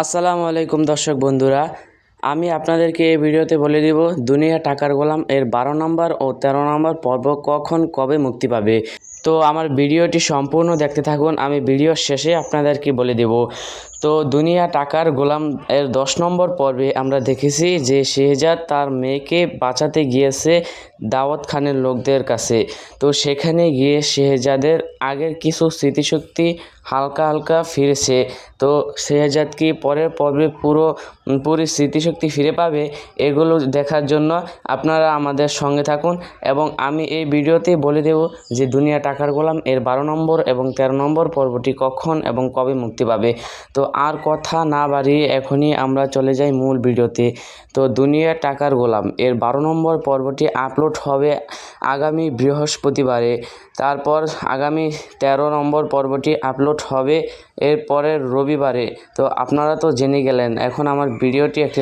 আসসালামু আলাইকুম দর্শক বন্ধুরা, আমি আপনাদেরকে এই ভিডিওতে বলে দিব দুনিয়া টাকার গোলাম এর 12 নম্বর ও 13 নম্বর পর্ব কখন কবে মুক্তি পাবে। তো আমার ভিডিওটি সম্পূর্ণ দেখতে থাকুন, আমি ভিডিওর শেষে আপনাদেরকে বলে দেব। তো দুনিয়া টাকার গোলাম এর 10 নম্বর পর্বে আমরা দেখেছি যে শেহজাদ তার মেয়েকে বাঁচাতে গিয়েছে দাউদ খানের লোকদের কাছে। তো সেখানে গিয়ে শেহজাদের আগের কিছু স্মৃতিশক্তি হালকা হালকা ফিরেছে। তো শেহজাদ কি পরের পর্বে পুরো স্মৃতিশক্তি ফিরে পাবে, এগুলো দেখার জন্য আপনারা আমাদের সঙ্গে থাকুন এবং আমি এই ভিডিওতেই বলে দেব যে দুনিয়া টাকার গোলাম এর 12 নম্বর এবং 13 নম্বর পর্বটি কখন এবং কবে মুক্তি পাবে। তো আর কথা না বাড়িয়ে এখনই আমরা চলে যাই মূল ভিডিওতে। তো দুনিয়া টাকার গোলাম এর 12 নম্বর পর্বটি আপলোড হবে আগামী বৃহস্পতিবারে। তারপর আগামী 13 নম্বর পর্বটি আপলোড হবে এর পরের রবিবারে। তো আপনারা তো জেনে গেলেন, এখন আমার ভিডিওটি একটি